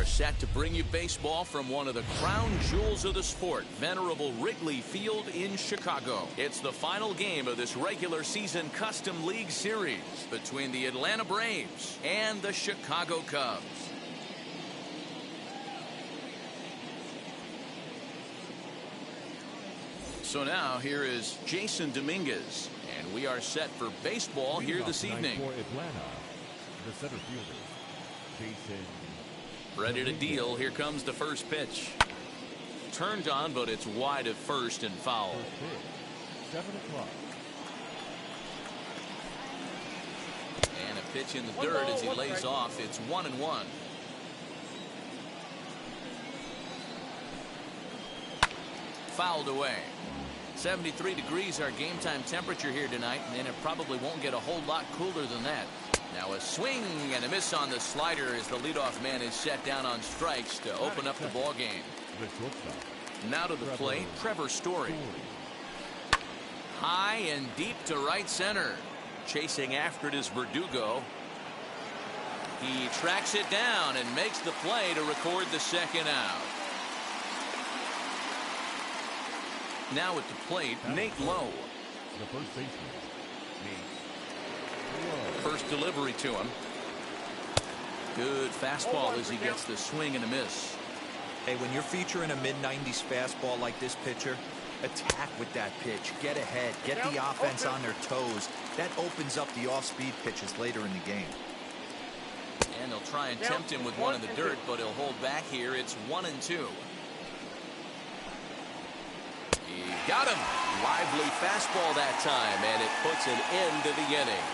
Set to bring you baseball from one of the crown jewels of the sport, venerable Wrigley Field in Chicago. It's the final game of this regular season Custom League Series between the Atlanta Braves and the Chicago Cubs. So now here is Jason Dominguez, and we are set for baseball here this evening. For Atlanta, the center fielder, Jason. Ready to deal. Here comes the first pitch. Turned on, but it's wide at first and foul. 7 o'clock. And a pitch in the dirt as he lays off. It's 1-1. Fouled away. 73 degrees our game time temperature here tonight, and it probably won't get a whole lot cooler than that. Now a swing and a miss on the slider as the leadoff man is set down on strikes to open up the ball game. Now to the plate, Trevor Story. High and deep to right center. Chasing after it is Verdugo. He tracks it down and makes the play to record the second out. Now at the plate, Nate Lowe. The first baseman, Nate. First delivery to him. Good fastball as he gets the swing and a miss. Hey, when you're featuring a mid-90s fastball like this pitcher, attack with that pitch. Get ahead. Get the offense on their toes. That opens up the off-speed pitches later in the game. And they'll try and tempt him with one in the dirt, but he'll hold back here. It's 1-2. He got him. Lively fastball that time, and it puts an end to the inning.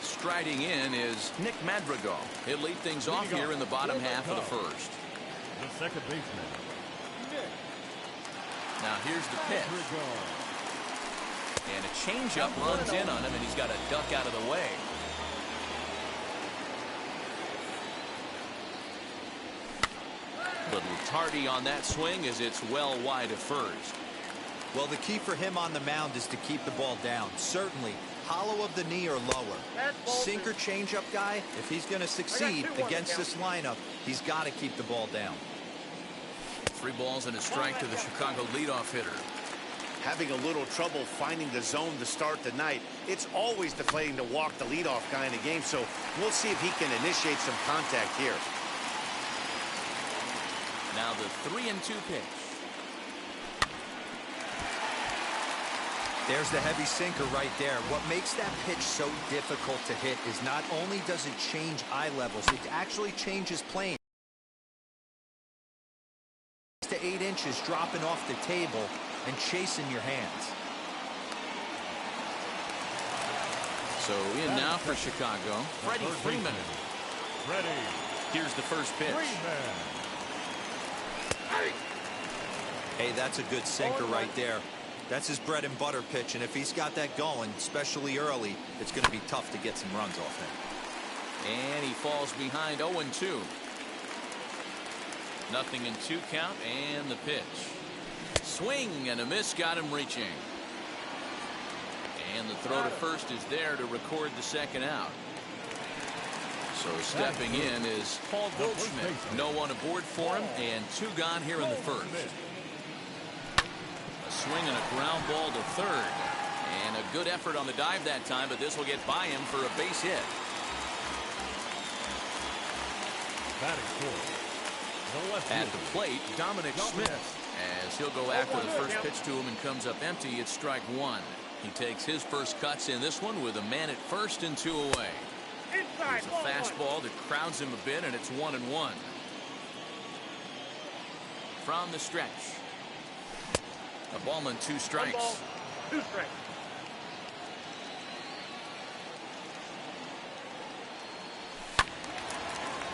Striding in is Nick Madrigal. He'll lead things off here in the bottom half of the first. The second baseman, Nick. Now here's the pitch. And a changeup runs in on him, and he's got to duck out of the way. Little tardy on that swing as it's well wide of first. Well, the key for him on the mound is to keep the ball down. Certainly, hollow of the knee or lower. Sinker changeup guy, if he's going to succeed against this lineup, he's got to keep the ball down. 3 balls and a strike to the Chicago leadoff hitter. Having a little trouble finding the zone to start the night. It's always deflating to walk the leadoff guy in the game, so we'll see if he can initiate some contact here. Now the 3-2 pitch. There's the heavy sinker right there. What makes that pitch so difficult to hit is not only does it change eye levels, it actually changes plane. 6 to 8 inches dropping off the table and chasing your hands. So in now for Chicago, Freddie Freeman. Here's the first pitch. Hey, that's a good sinker right there. That's his bread and butter pitch, and if he's got that going, especially early, it's going to be tough to get some runs off him. And he falls behind 0-2. Nothing in 2 count, and the pitch. Swing and a miss, got him reaching. And the throw to first is there to record the second out. So stepping in is Paul Goldschmidt. No one aboard for him, and 2 gone here in the first. A swing and a ground ball to third. And a good effort on the dive that time, but this will get by him for a base hit. At the plate, Dominic Smith. As he'll go after the first pitch to him and comes up empty, it's strike 1. He takes his first cuts in this one with a man at first and 2 away. There's a fastball that crowds him a bit, and it's 1-1. From the stretch. A ball and 2 strikes. 2 strikes.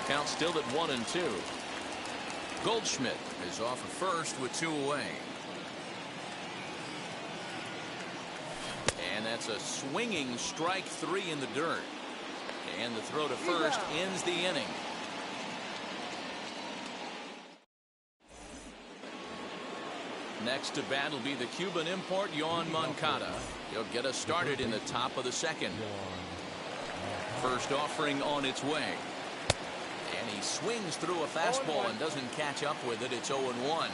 Count still at 1-2. Goldschmidt is off at first with 2 away. And that's a swinging strike 3 in the dirt. And the throw to first ends the inning. Next to bat will be the Cuban import, Yoan Moncada. He'll get us started in the top of the second. First offering on its way. And he swings through a fastball and doesn't catch up with it. It's 0-1.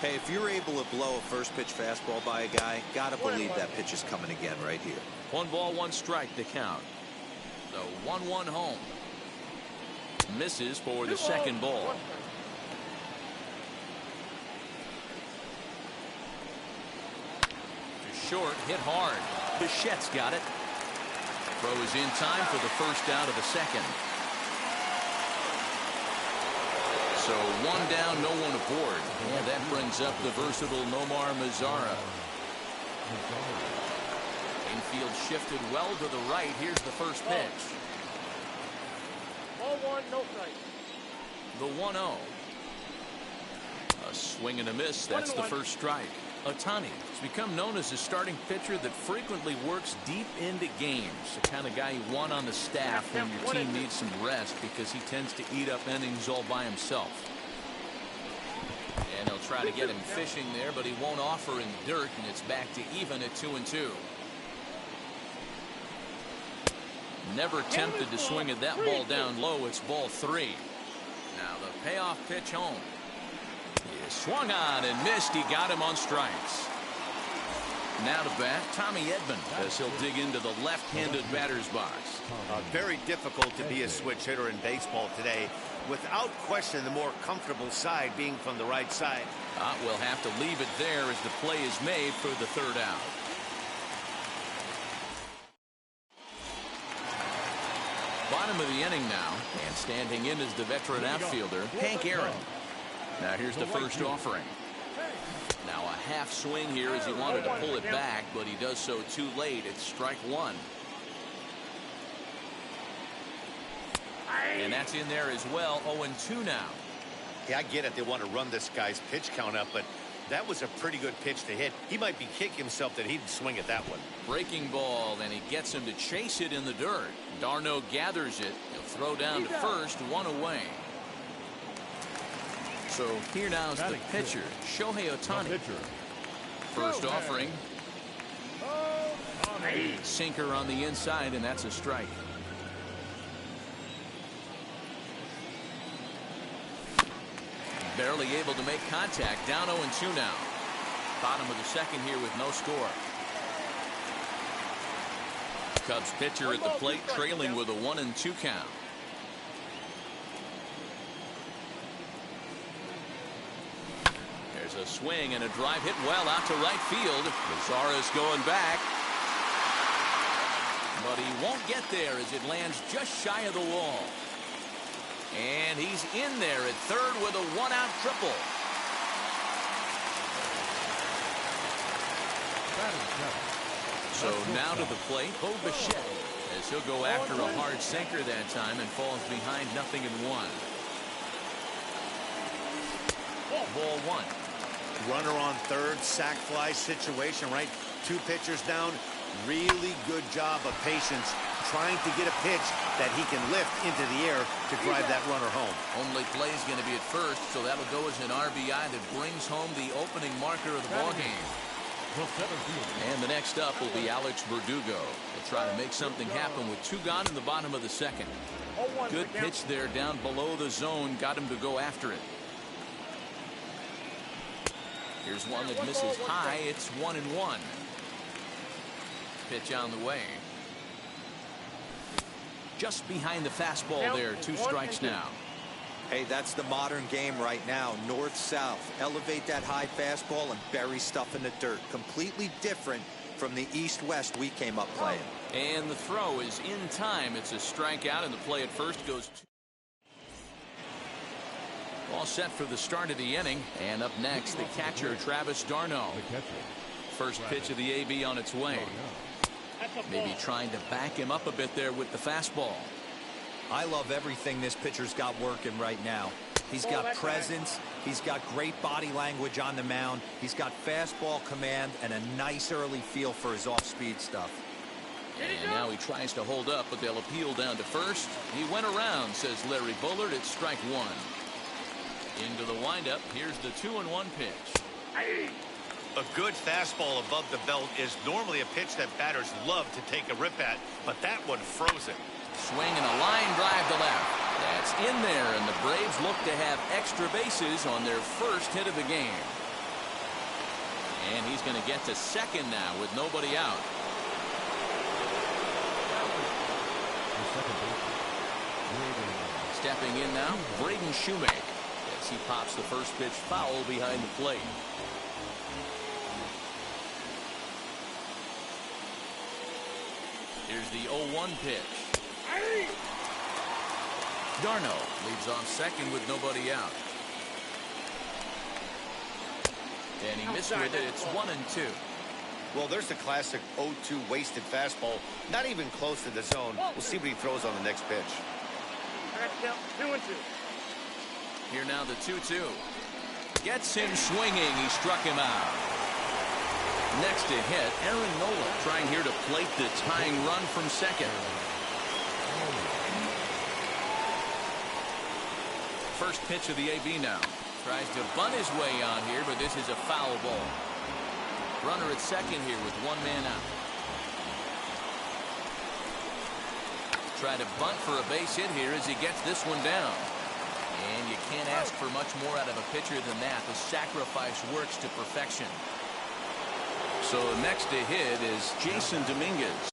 Hey, if you're able to blow a first pitch fastball by a guy, gotta believe that pitch is coming again right here. 1 ball, 1 strike to count. The 1-1 home. Misses for the second ball. To short, hit hard. Bichette's got it. Throw is in time for the first out of the second. So 1 down, no one aboard. And that brings up the versatile Nomar Mazara. Infield shifted well to the right. Here's the first pitch. Ball 1, no strike. The 1-0. A swing and a miss. That's the first strike. Ohtani has become known as a starting pitcher that frequently works deep into games. The kind of guy you want on the staff when your team needs some rest, because he tends to eat up innings all by himself. And they'll try to get him fishing there, but he won't offer in the dirt, and it's back to even at 2-2. Never tempted to swing at that ball down low. It's ball 3. Now the payoff pitch home. He swung on and missed. He got him on strikes. Now to bat, Tommy Edman, as he'll dig into the left-handed batter's box. Very difficult to be a switch hitter in baseball today. Without question, the more comfortable side being from the right side. We'll have to leave it there as the play is made for the third out. Bottom of the inning now, and standing in is the veteran outfielder, Hank Aaron. Now here's the first offering. Now a half swing here as he wanted to pull it back, but he does so too late. It's strike 1. And that's in there as well. 0-2 now. Yeah, I get it. They want to run this guy's pitch count up, but that was a pretty good pitch to hit. He might be kicking himself that he didn't swing at that one. Breaking ball, and he gets him to chase it in the dirt. Darno gathers it. He'll throw down to first, 1 away. So here now is the pitcher, Shohei Ohtani. First offering. Sinker on the inside, and that's a strike. Barely able to make contact. Down 0-2 now. Bottom of the second here with no score. Cubs pitcher at the plate, trailing with a 1-2 count. Here's a swing and a drive hit well out to right field. Lazarus going back. But he won't get there as it lands just shy of the wall. And he's in there at third with a one-out triple. So now to the plate, Bo Bichette, as he'll go after a hard sinker that time and falls behind 0-1. Ball one. Runner on third, sac fly situation, right? Two pitchers down. Really good job of patience, trying to get a pitch that he can lift into the air to drive that runner home. Only play is going to be at first, so that'll go as an RBI that brings home the opening marker of the ballgame. And the next up will be Alex Verdugo. They'll try to make something happen with two gone in the bottom of the second. Good pitch there down below the zone, got him to go after it. Here's one that misses high. It's 1-1. Pitch on the way. Just behind the fastball there. 2 strikes now. Hey, that's the modern game right now. North-south. Elevate that high fastball and bury stuff in the dirt. Completely different from the east-west we came up playing. And the throw is in time. It's a strikeout, and the play at first goes all set for the start of the inning. And up next, the catcher, Travis d'Arnaud. First pitch of the AB on its way. Maybe trying to back him up a bit there with the fastball. I love everything this pitcher's got working right now. He's got presence. He's got great body language on the mound. He's got fastball command and a nice early feel for his off-speed stuff. And now he tries to hold up, but they'll appeal down to first. He went around, says Larry Bullard. It's strike one. Into the windup. Here's the 2-1 pitch. A good fastball above the belt is normally a pitch that batters love to take a rip at, but that one froze it. Swing and a line drive to left. That's in there, and the Braves look to have extra bases on their first hit of the game. And he's going to get to second now with nobody out. Stepping in now, Braden Shoemaker, as he pops the first pitch foul behind the plate. Here's the 0-1 pitch. d'Arnaud leads off second with nobody out. And he missed with it. It's 1-2. Well, there's the classic 0-2 wasted fastball. Not even close to the zone. We'll see what he throws on the next pitch. 2-2. Here now the 2-2. Gets him swinging. He struck him out. Next to hit, Aaron Nola trying here to plate the tying run from second. First pitch of the AB now. Tries to bunt his way on here, but this is a foul ball. Runner at second here with one man out. Try to bunt for a base hit here as he gets this one down. And you can't ask for much more out of a pitcher than that. The sacrifice works to perfection. So next to hit is Jason Dominguez.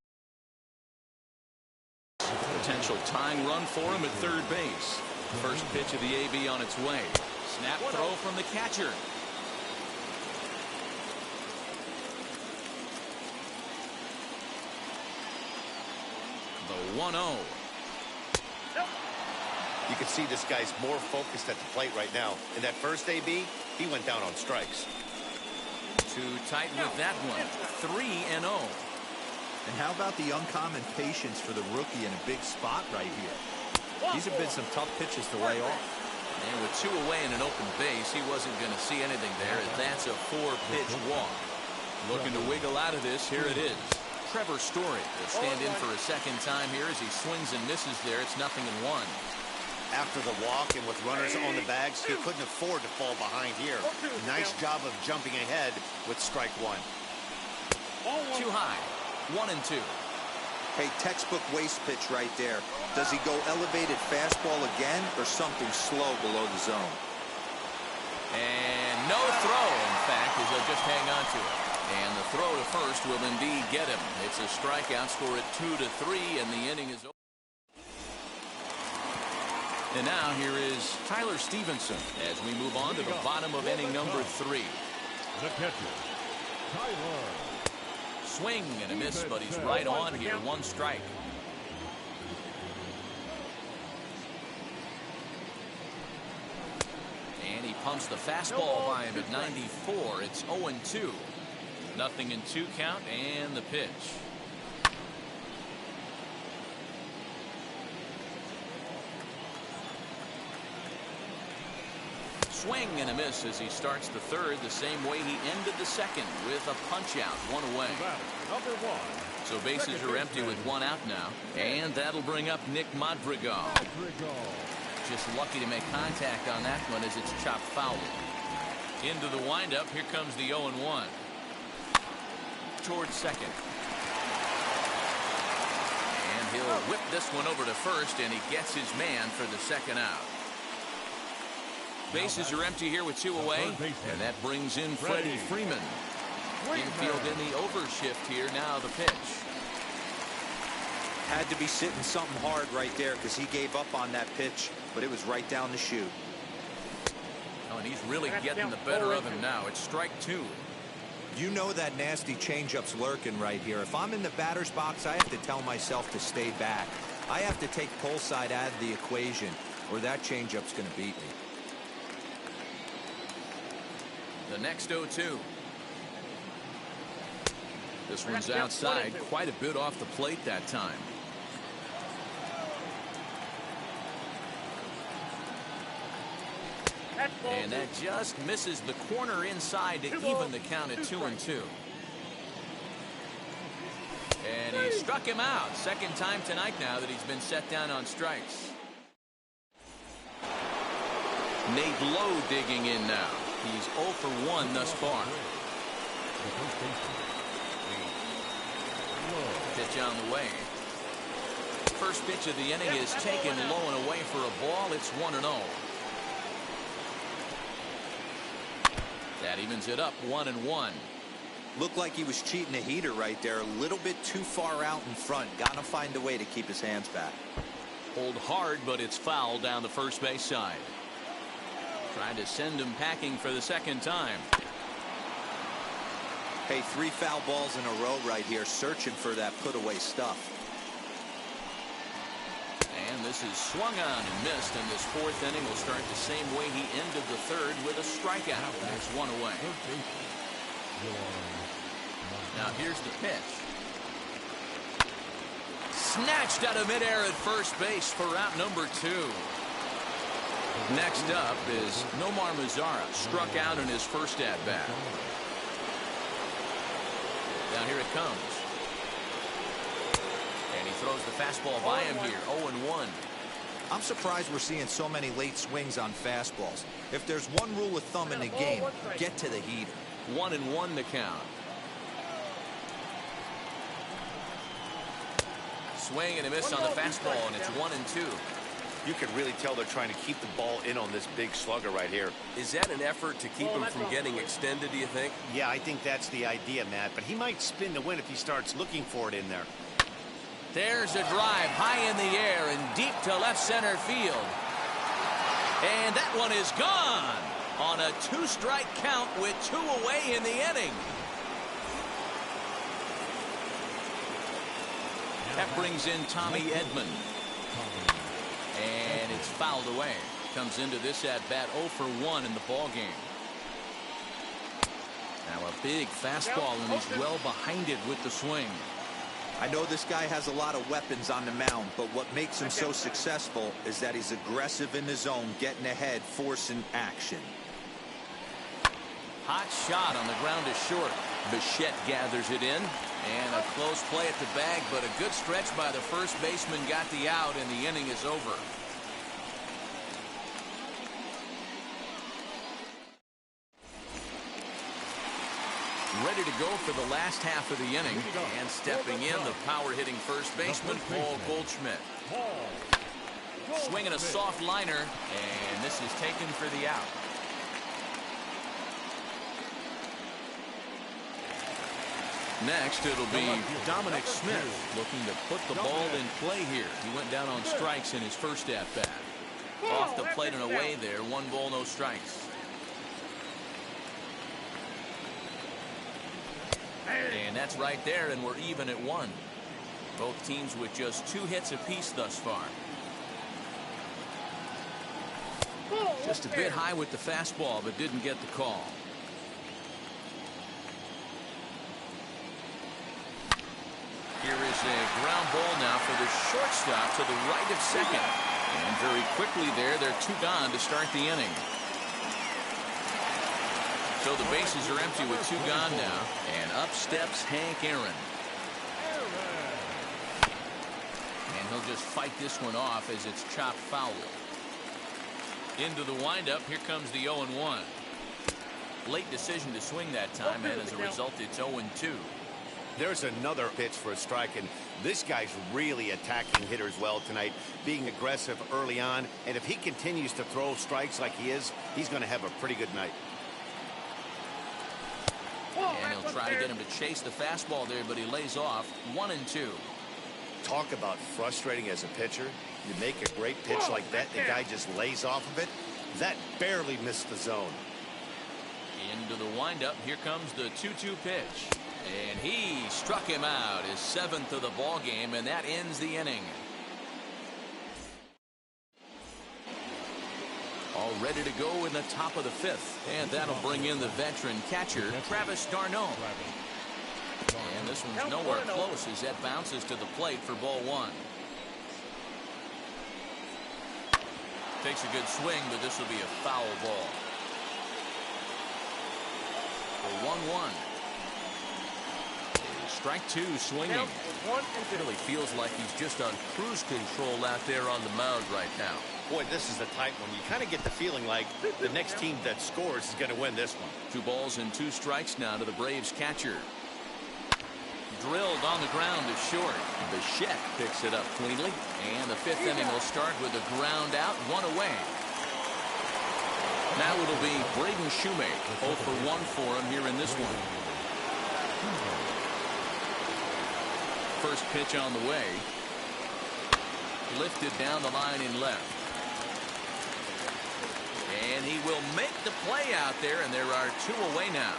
Potential tying run for him at third base. First pitch of the AB on its way. Snap throw from the catcher. The 1-0. You can see this guy's more focused at the plate right now. In that first AB, he went down on strikes. Too tight with that one. 3-0. And how about the uncommon patience for the rookie in a big spot right here? These have been some tough pitches to lay off. And with two away in an open base, he wasn't going to see anything there. That's a 4-pitch walk. Looking to wiggle out of this. Here it is. Trevor Story will stand in for a second time here as he swings and misses there. It's 0-1. After the walk and with runners on the bags, he couldn't afford to fall behind here. Nice job of jumping ahead with strike one. Too high. 1-2. Hey, textbook waste pitch right there. Does he go elevated fastball again or something slow below the zone? And no throw, in fact, as he'll just hang on to it. And the throw to first will indeed get him. It's a strikeout, score at 2-3, and the inning is over. And now here is Tyler Stevenson as we move on to the bottom of inning number 3. The catcher, Tyler. Swing and a miss, but he's right on here. 1 strike. And he pumps the fastball by him at 94. It's 0-2. 0-2 count and the pitch. Swing and a miss as he starts the 3rd the same way he ended the 2nd with a punch out. 1 away. Number 1. So bases are empty with 1 out now. And that'll bring up Nick Madrigal. Just lucky to make contact on that one as it's chopped foul. Into the windup. Here comes the 0-1. Towards second. And he'll whip this one over to first, and he gets his man for the 2nd out. Bases are empty here with 2 away, and that brings in Freddie Freeman. Infield in the overshift here. Now the pitch. Had to be sitting something hard right there because he gave up on that pitch, but it was right down the chute. Oh, and he's really getting the better of him now. It's strike 2. You know that nasty changeup's lurking right here. If I'm in the batter's box, I have to tell myself to stay back. I have to take pull side out of the equation, or that changeup's going to beat me. The next 0-2. This one's outside, quite a bit off the plate that time. And that just misses the corner inside to even the count at 2-2. And he struck him out. 2nd time tonight now that he's been set down on strikes. Nate Lowe digging in now. He's 0 for 1 thus far. Pitch on the way. First pitch of the inning is taken low and away for a ball. It's 1-0. That evens it up 1-1. Looked like he was cheating a heater right there. A little bit too far out in front. Got to find a way to keep his hands back. Pulled hard, but it's foul down the first base side. Trying to send him packing for the 2nd time. Hey, 3 foul balls in a row right here, searching for that put-away stuff. And this is swung on and missed, and this 4th inning will start the same way he ended the 3rd with a strikeout. There's 1 away. Now here's the pitch. Snatched out of midair at first base for out number 2. Next up is Nomar Mazara, struck out in his first at-bat. Now here it comes. And he throws the fastball by him here, 0-1. I'm surprised we're seeing so many late swings on fastballs. If there's one rule of thumb in the game, get to the heater. 1-1 to count. Swing and a miss on the fastball, and it's 1-2. You can really tell they're trying to keep the ball in on this big slugger right here. Is that an effort to keep him from getting extended, do you think? Yeah, I think that's the idea, Matt. But he might spin to win if he starts looking for it in there. There's a drive high in the air and deep to left center field. And that one is gone on a 2-strike count with 2 away in the inning. That brings in Tommy Edman. And it's fouled away. Comes into this at-bat 0 for 1 in the ballgame. Now a big fastball, and he's well behind it with the swing. I know this guy has a lot of weapons on the mound, but what makes him so successful is that he's aggressive in the zone, getting ahead, forcing action. Hot shot on the ground is short. Bichette gathers it in, and a close play at the bag, but a good stretch by the first baseman got the out, and the inning is over. Ready to go for the last half of the inning, and stepping in, the power-hitting first baseman, Paul Goldschmidt. Swinging a soft liner, and this is taken for the out. Next, it'll be Dominic Smith looking to put the ball in play here. He went down on strikes in his first at-bat. Off the plate and away there. 1 ball, no strikes. And that's right there, and we're even at 1. Both teams with just 2 hits apiece thus far. Just a bit high with the fastball, but didn't get the call. Here is a ground ball now for the shortstop to the right of second. And very quickly there, they're 2 gone to start the inning. So the bases are empty with 2 gone now. And up steps Hank Aaron. And he'll just fight this one off as it's chopped foul. Into the windup, here comes the 0-1. Late decision to swing that time, and as a result, it's 0-2. There's another pitch for a strike, and this guy's really attacking hitters well tonight, being aggressive early on, and if he continues to throw strikes like he is, he's going to have a pretty good night. And he'll try to get him to chase the fastball there, but he lays off. 1-2. Talk about frustrating as a pitcher. You make a great pitch like that, the guy just lays off of it. That barely missed the zone. Into the windup, here comes the 2-2 pitch. And he struck him out, his 7th of the ball game, and that ends the inning. All ready to go in the top of the 5th. And that'll bring in the veteran catcher, Travis d'Arnaud. And this one's nowhere close as that bounces to the plate for ball 1. Takes a good swing, but this will be a foul ball. For 1-1. Strike 2 swinging. Really feels like he's just on cruise control out there on the mound right now. Boy, this is a tight one. You kind of get the feeling like the next team that scores is going to win this one. 2 balls and 2 strikes now to the Braves catcher. Drilled on the ground to short. Bichette picks it up cleanly. And the 5th inning will start with a ground out, 1 away. Now it'll be Braden Shoemaker. 0 for 1 for him here in this one. First pitch on the way. Lifted down the line in left. And he will make the play out there, and there are 2 away now.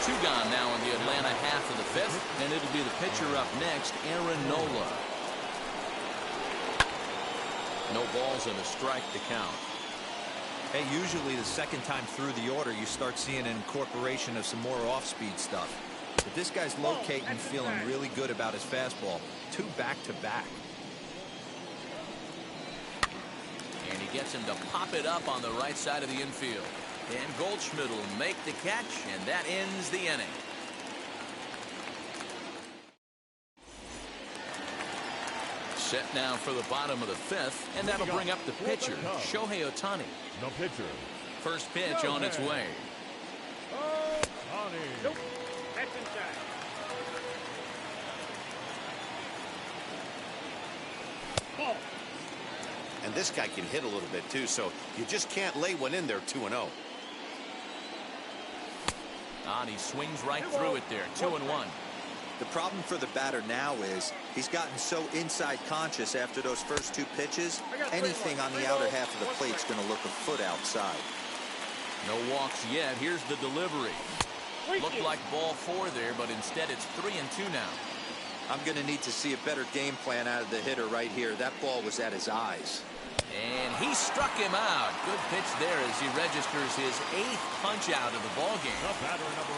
2 gone now in the Atlanta half of the 5th, and it'll be the pitcher up next, Aaron Nola. No balls and a strike to count. Hey, usually the second time through the order, you start seeing an incorporation of some more off-speed stuff. But this guy's locating, feeling really good about his fastball. 2 back-to-back. And he gets him to pop it up on the right side of the infield. And Goldschmidt will make the catch, and that ends the inning. Set now for the bottom of the 5th, and that'll bring up the pitcher, Shohei Ohtani. No pitcher. First pitch on its way. Nope. That's inside. Ball. And this guy can hit a little bit too, so you just can't lay one in there 2-0. And he swings right through it there. 2-1. The problem for the batter now is he's gotten so inside conscious after those first 2 pitches. Anything on the outer half of the plate's going to look a foot outside. No walks yet. Here's the delivery. Looked like ball 4 there, but instead it's 3-2 now. I'm going to need to see a better game plan out of the hitter right here. That ball was at his eyes. And he struck him out. Good pitch there as he registers his 8th punch out of the ball game. The batter, number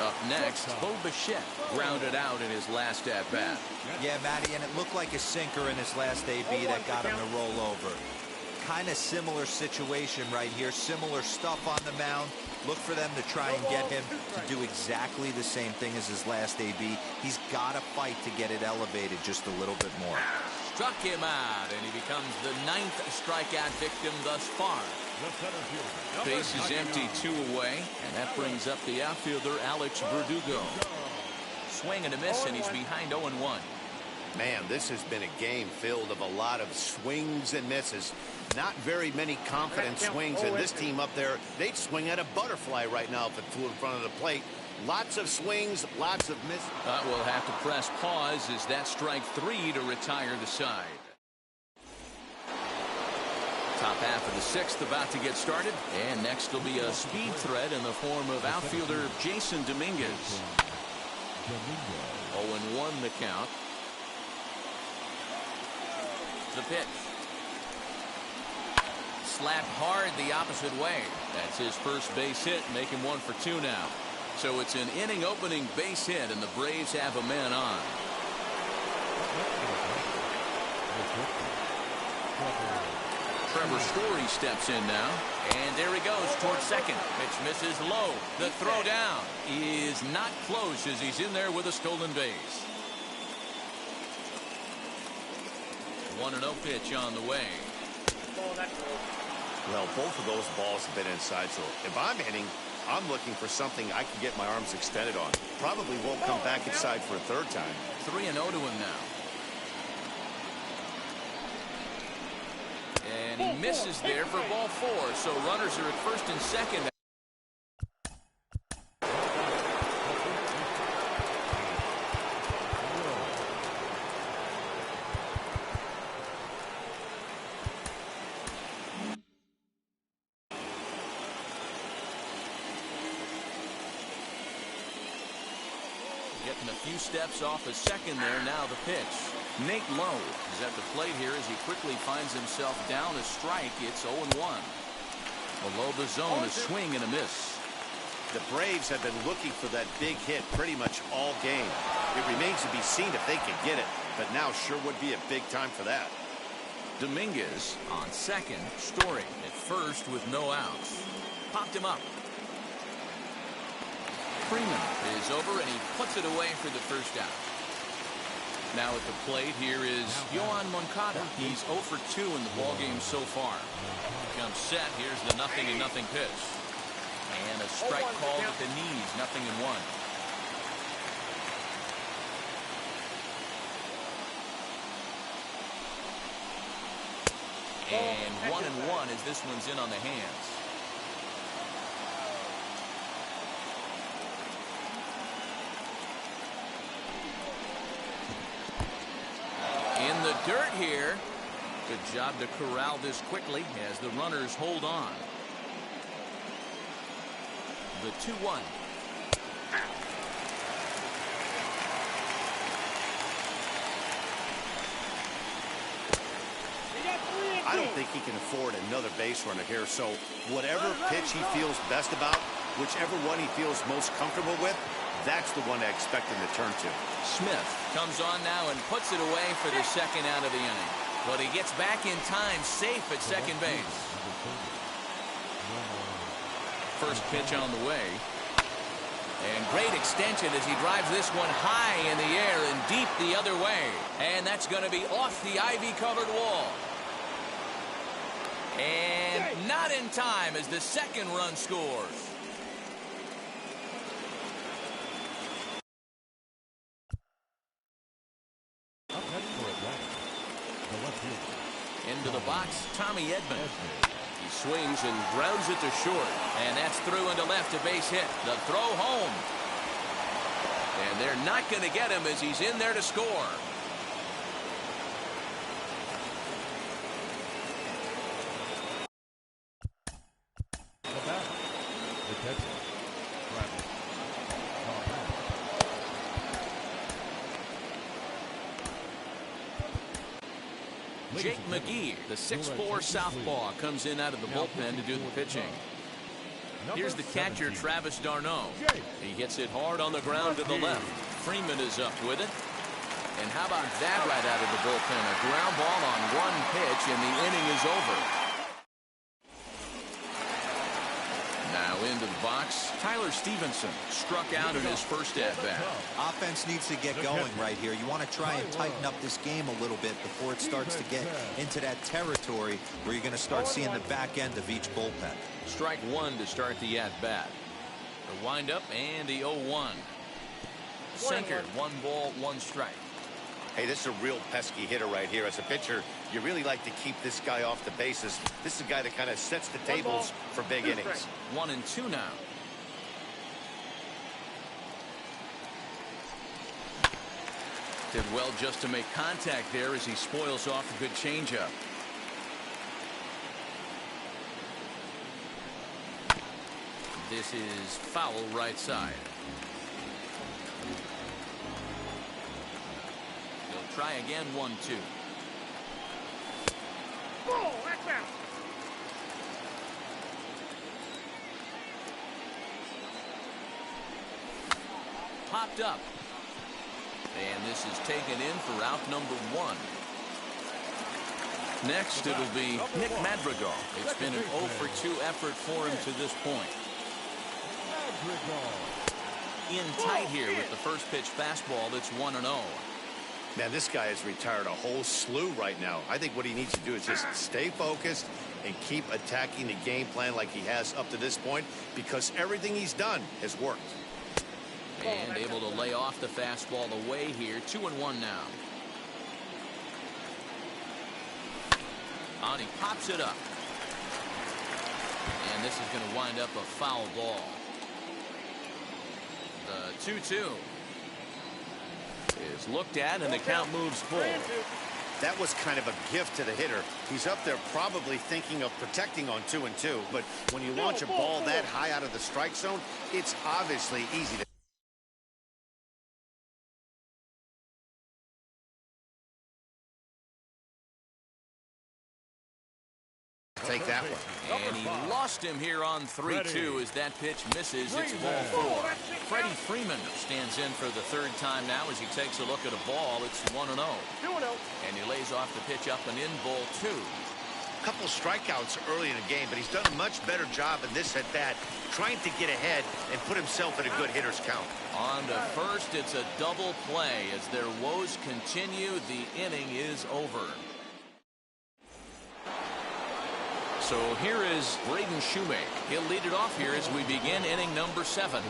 11. Up next, Bo Bichette grounded out in his last at-bat. Yeah, Matty, and it looked like a sinker in his last AB that got him to roll over. Kind of similar situation right here. Similar stuff on the mound. Look for them to try and get him to do exactly the same thing as his last AB. He's got to fight to get it elevated just a little bit more. Struck him out, and he becomes the 9th strikeout victim thus far. The center fielder. Base is empty, 2 away, and that brings up the outfielder, Alex Verdugo. Swing and a miss, and he's behind 0-1. Man, this has been a game filled of a lot of swings and misses. Not very many confident swings, and this team up there, they'd swing at a butterfly right now if it flew in front of the plate. Lots of swings, lots of misses. We'll have to press pause as that strike 3 to retire the side. Top half of the sixth about to get started. And next will be a speed threat in the form of outfielder Jason Dominguez. 0-1 the count. The pitch. Slapped hard the opposite way. That's his first base hit, making 1 for 2 now. So it's an inning opening base hit, and the Braves have a man on. Trevor Story steps in now, and there he goes towards second. Pitch misses low. The throw down is not close as he's in there with a stolen base. 1-0 pitch on the way. Well, both of those balls have been inside, so if I'm hitting, I'm looking for something I can get my arms extended on. Probably won't come back inside for a third time. 3-0 to him now. And he misses there for ball 4, so runners are at first and second. Getting a few steps off his second there. Now the pitch. Nate Lowe is at the plate here as he quickly finds himself down a strike. It's 0-1. Below the zone, a swing and a miss. The Braves have been looking for that big hit pretty much all game. It remains to be seen if they can get it, but now sure would be a big time for that. Dominguez on second. Story at first with no outs. Popped him up. Freeman is over, and he puts it away for the first out. Now at the plate here is Yohan Moncada. He's 0 for 2 in the ballgame so far. Comes set. Here's the 0-0 pitch. And a strike called at the knees. 0-1. And 1-1 as this one's in on the hands. In the dirt here. Good job to corral this quickly as the runners hold on. The 2-1. I don't think he can afford another base runner here, so whatever pitch he feels best about, whichever one he feels most comfortable with, that's the one I expect him to turn to. Smith comes on now and puts it away for the second out of the inning. But he gets back in time, safe at second base. First pitch on the way. And great extension as he drives this one high in the air and deep the other way. And that's going to be off the ivy-covered wall. And not in time as the second run scores. Into the box, Tommy Edman. He swings and grounds it to short. And that's through into left, a base hit. The throw home. And they're not going to get him as he's in there to score. Jake McGee, the 6'4" southpaw, comes in out of the bullpen to do the pitching. Here's the catcher, Travis d'Arnaud. He hits it hard on the ground to the left. Freeman is up with it. And how about that right out of the bullpen? A ground ball on one pitch, and the inning is over. Now into the box, Tyler Stevenson struck out in his first at-bat. Offense needs to get going right here. You want to try and tighten up this game a little bit before it starts to get into that territory where you're going to start seeing the back end of each bullpen. Strike one to start the at-bat. The windup and the 0-1. Sinker, 1 ball, 1 strike. Hey, this is a real pesky hitter right here. As a pitcher, you really like to keep this guy off the bases. This is a guy that kind of sets the tables for big innings. 1-2 now. Did well just to make contact there as he spoils off a good changeup. This is foul right side. He'll try again, 1-2. Ball, that's out. Popped up. And this is taken in for out number 1. Next, it'll be Nick Madrigal. It's been an 0-for-2 effort for him to this point. In tight here with the first pitch fastball. That's 1-0. Man, this guy has retired a whole slew right now. I think what he needs to do is just stay focused and keep attacking the game plan like he has up to this point, because everything he's done has worked. And able to lay off the fastball away here. 2-1 now. On, he pops it up. And this is going to wind up a foul ball. The 2-2 is looked at, and the count moves forward. That was kind of a gift to the hitter. He's up there probably thinking of protecting on 2-2, but when you launch a ball that high out of the strike zone, it's obviously easy to take that one. And he lost him here on 3-2 as that pitch misses. It's ball 4. Freddie Freeman stands in for the third time now as he takes a look at a ball. It's 1-0. 2-0. And he lays off the pitch up and in, ball 2. A couple strikeouts early in the game, but he's done a much better job in this at-bat trying to get ahead and put himself in a good hitter's count. On to first, it's a double play. As their woes continue, the inning is over. So here is Braden Shoemake. He'll lead it off here as we begin inning number 7.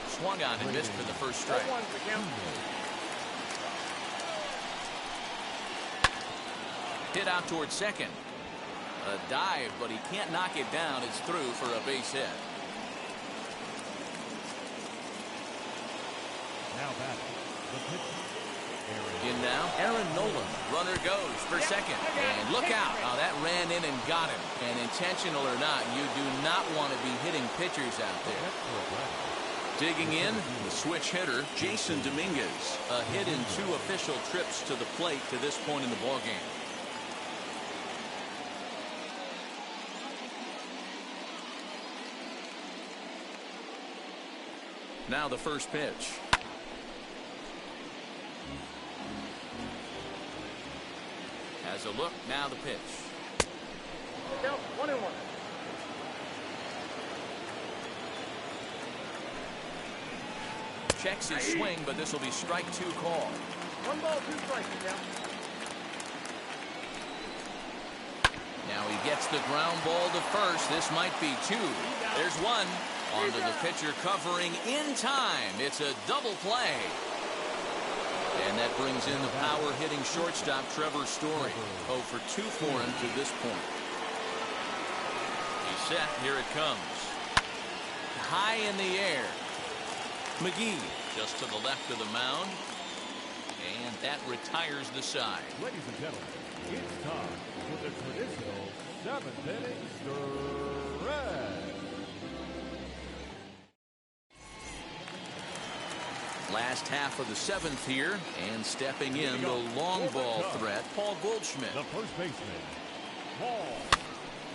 Swung on and missed for the first strike. Hit out towards second. A dive, but he can't knock it down. It's through for a base hit. Now back, the pitcher. In now, Aaron Nolan. Runner goes for second. And look out. Oh, that ran in and got him. And intentional or not, you do not want to be hitting pitchers out there. Digging in, the switch hitter, Jason Dominguez. A hit in 2 official trips to the plate to this point in the ballgame. Now the first pitch. Has a look, now the pitch. 1-1. Checks his swing, but this will be strike 2 call. 1 ball, 2 strikes. Now he gets the ground ball to first. This might be 2. There's 1. Onto the pitcher covering in time. It's a double play. And that brings in the power-hitting shortstop, Trevor Story. 0 for 2 for him to this point. He's set. Here it comes. High in the air. McGee just to the left of the mound. And that retires the side. Ladies and gentlemen, it's time for the traditional 7th inning stretch. Last half of the 7th here, and stepping in the long ball threat, Paul Goldschmidt. The first baseman, Paul.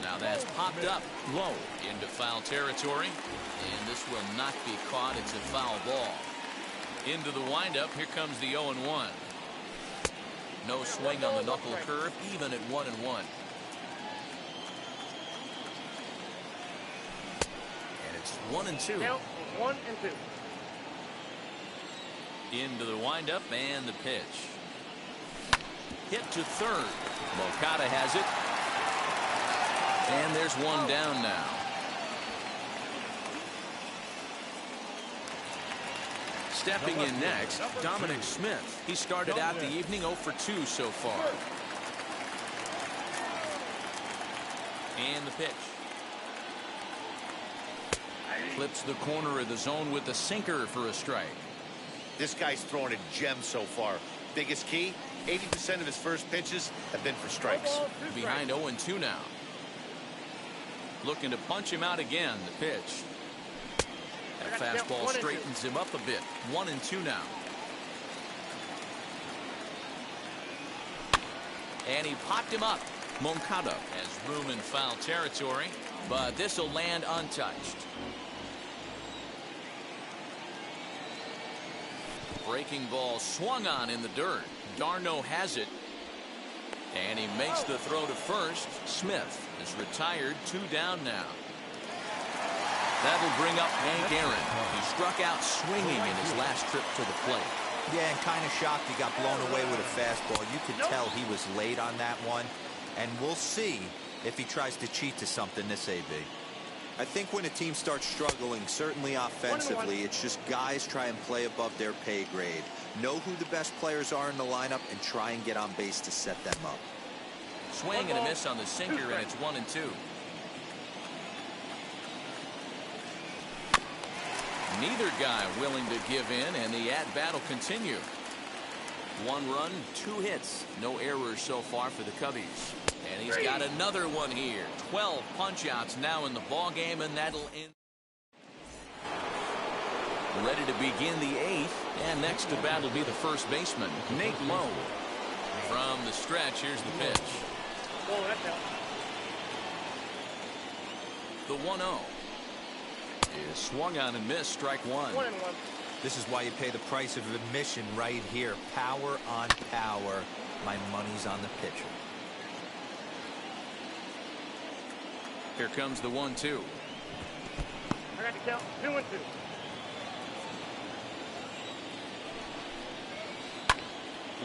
Now that's popped up low into foul territory, and this will not be caught. It's a foul ball. Into the windup, here comes the 0-1. No swing on the knuckle curve, even at 1-1. And it's 1-2. Count 1-2. Into the windup and the pitch. Hit to third. Moncada has it. And there's 1 down now. Stepping in next, Dominic Smith. He started out the evening 0 for 2 so far. And the pitch. Clips the corner of the zone with the sinker for a strike. This guy's throwing a gem so far. Biggest key, 80% of his first pitches have been for strikes. Behind 0-2 now. Looking to punch him out again. The pitch. That fastball straightens him up a bit. 1-2 now. And he popped him up. Moncada has room in foul territory, but this will land untouched. Breaking ball swung on in the dirt. Darno has it. And he makes the throw to first. Smith is retired. 2 down now. That'll bring up Hank Aaron. He struck out swinging in his last trip to the plate. Yeah, and kind of shocked he got blown away with a fastball. You could tell he was late on that one. And we'll see if he tries to cheat to something this AB. I think when a team starts struggling, certainly offensively, it's just guys try and play above their pay grade. Know who the best players are in the lineup and try and get on base to set them up. Swing and a miss on the sinker, and it's 1-2. Neither guy willing to give in, and the at-bat will continue. 1 run, 2 hits. No errors so far for the Cubbies. And he's got another one here. 12 punch-outs now in the ball game, and that'll end. Ready to begin the 8th, and next to bat will be the first baseman, Nate Lowe. From the stretch, here's the pitch. The 1-0 is swung on and missed. Strike 1. This is why you pay the price of admission right here. Power on power. My money's on the pitcher. Here comes the 1-2. I got to count 2-2.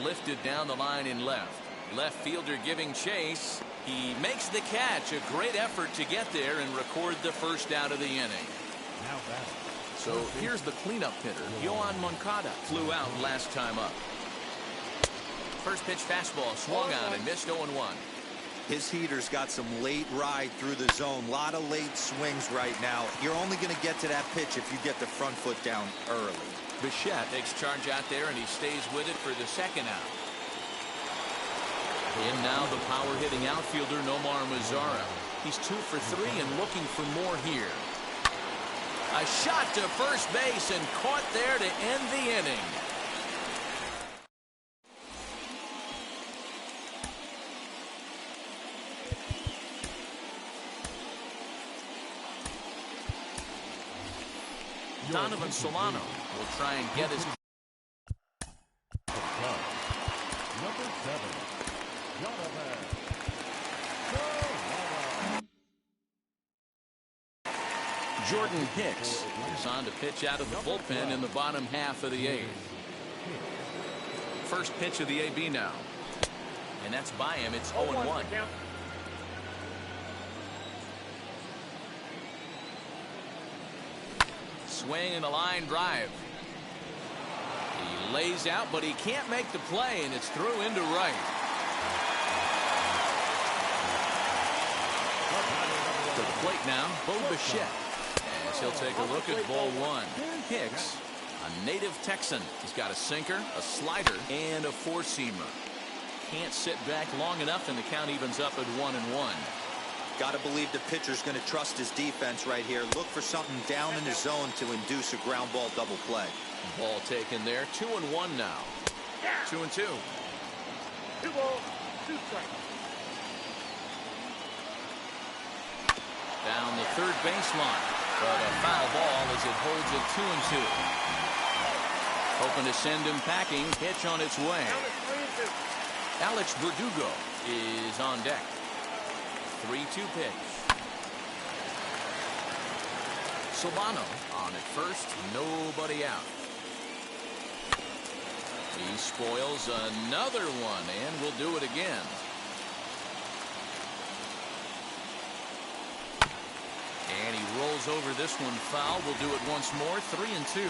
Lifted down the line in left. Left fielder giving chase. He makes the catch. A great effort to get there and record the first out of the inning. So here's the cleanup hitter. Yohan Moncada flew out last time up. First pitch fastball swung on and missed 0-1. His heater's got some late ride through the zone. A lot of late swings right now. You're only going to get to that pitch if you get the front foot down early. Bichette takes charge out there, and he stays with it for the second out. And now the power-hitting outfielder, Nomar Mazara. He's 2 for 3 and looking for more here. A shot to first base and caught there to end the inning. Donovan Solano will try and get his. Number 7, Donovan. Jordan Hicks is on to pitch out of the bullpen in the bottom half of the 8th. First pitch of the AB now. And that's by him. It's 0-1. Swing and a line drive. He lays out, but he can't make the play, and it's through into right. To the plate now, Bo Bichette. As he'll take a look at ball 1. Hicks, a native Texan. He's got a sinker, a slider, and a 4-seamer. Can't sit back long enough, and the count evens up at 1-1. Got to believe the pitcher's going to trust his defense right here. Look for something down in the zone to induce a ground ball double play. Ball taken there. 2-1 now. 2-2. 2 balls, 2 strikes. Down the third baseline. But a foul ball as it holds it 2-2. Hoping to send him packing. Pitch on its way. Alex Verdugo is on deck. 3-2 pitch. Solano on at first. Nobody out. He spoils another one and will do it again. And he rolls over this one foul. We'll do it once more. 3-2.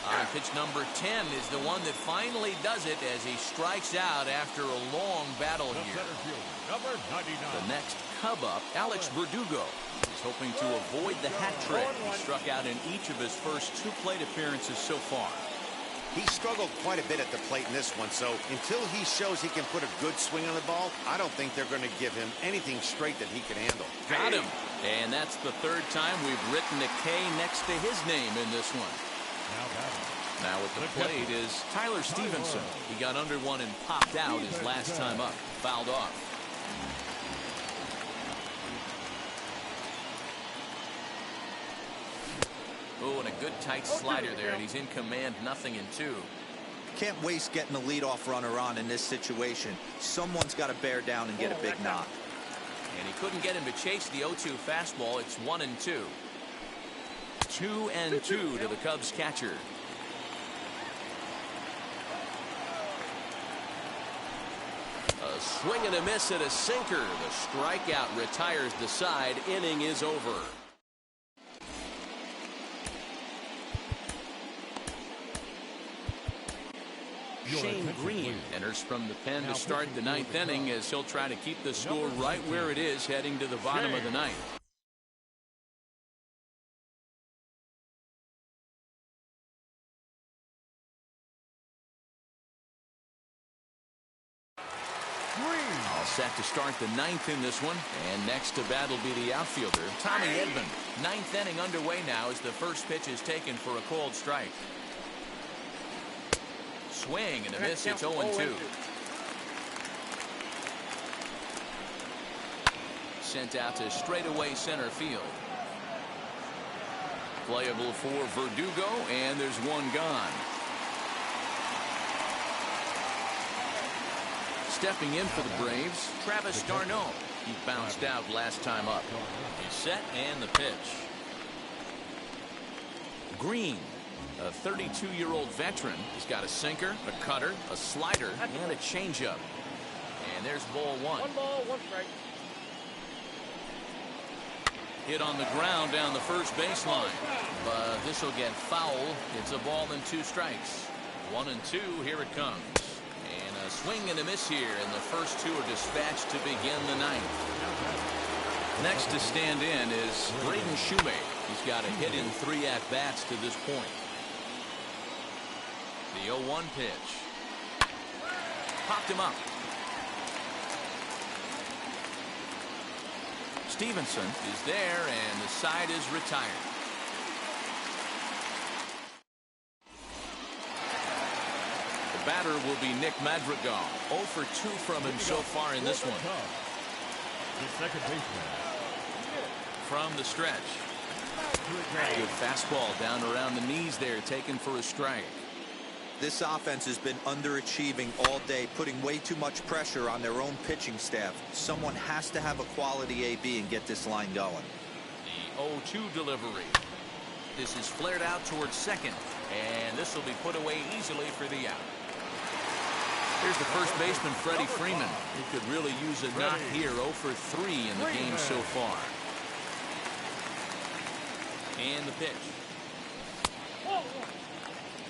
On pitch number 10 is the one that finally does it as he strikes out after a long battle here. Number 99. The next Cub up, Alex Verdugo, is hoping to avoid the hat trick. He struck out in each of his first 2 plate appearances so far. He struggled quite a bit at the plate in this one, so until he shows he can put a good swing on the ball, I don't think they're going to give him anything straight that he can handle. Got him. And that's the third time we've written a K next to his name in this one. Now at the plate is Tyler Stevenson. He got under one and popped out his last time up. Fouled off. Oh, and a good tight slider there, and he's in command, 0-2. Can't waste getting the leadoff runner on in this situation. Someone's got to bear down and get a big knock. And he couldn't get him to chase the 0-2 fastball. It's 1-2. 2-2 to the Cubs catcher. A swing and a miss at a sinker. The strikeout retires the side. Inning is over. Shane Green enters from the pen to start the ninth inning as he'll try to keep the score right where it is heading to the bottom of the ninth. All set to start the ninth in this one, and next to bat will be the outfielder, Tommy Edman. Ninth inning underway now as the first pitch is taken for a called strike. Swing and a miss. It's 0-2. Sent out to straightaway center field. Playable for Verdugo, and there's one gone. Stepping in for the Braves, Travis d'Arnaud. He bounced out last time up. He's set, and the pitch. Green, a 32-year-old veteran. He's got a sinker, a cutter, a slider, and a changeup. And there's ball one. 1 ball, 1 strike. Hit on the ground down the first baseline. But this will get foul. It's a ball and 2 strikes. 1-2, here it comes. And a swing and a miss here, and the first 2 are dispatched to begin the ninth. Next to stand in is Braden Shoemake. He's got a hit in 3 at-bats to this point. The 0-1 pitch. Popped him up. Stevenson is there, and the side is retired. The batter will be Nick Madrigal. 0 for 2 from him so far in this one. The second baseman. From the stretch. Good fastball down around the knees there, taken for a strike. This offense has been underachieving all day, putting way too much pressure on their own pitching staff. Someone has to have a quality AB and get this line going. The 0-2 delivery. This is flared out towards second, and this will be put away easily for the out. Here's the first baseman, Freddie Freeman. He could really use a knock here. 0 for 3 in the game so far. And the pitch.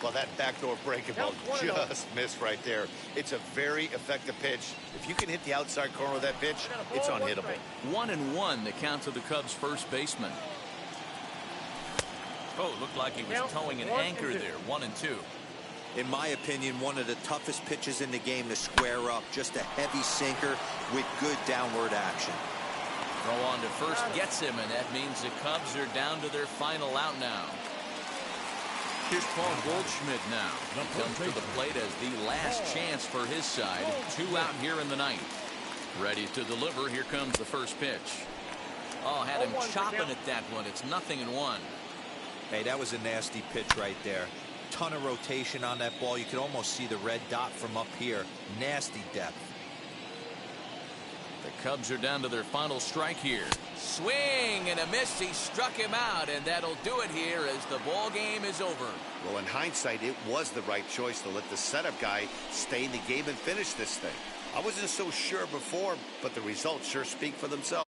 Well, that backdoor breaking ball just missed right there. It's a very effective pitch. If you can hit the outside corner of that pitch, it's unhittable. 1-1 the count to the Cubs' first baseman. Oh, looked like he was towing an anchor there. 1-2. In my opinion, one of the toughest pitches in the game to square up. Just a heavy sinker with good downward action. Throw on to first gets him, and that means the Cubs are down to their final out now. Here's Paul Goldschmidt now. He comes to the plate as the last chance for his side. 2 out here in the ninth. Ready to deliver. Here comes the first pitch. Oh, had him chopping at that one. It's 0-1. Hey, that was a nasty pitch right there. Ton of rotation on that ball. You could almost see the red dot from up here. Nasty depth. The Cubs are down to their final strike here. Swing and a miss. He struck him out, and that'll do it here as the ball game is over. Well, in hindsight, it was the right choice to let the setup guy stay in the game and finish this thing. I wasn't so sure before, but the results sure speak for themselves.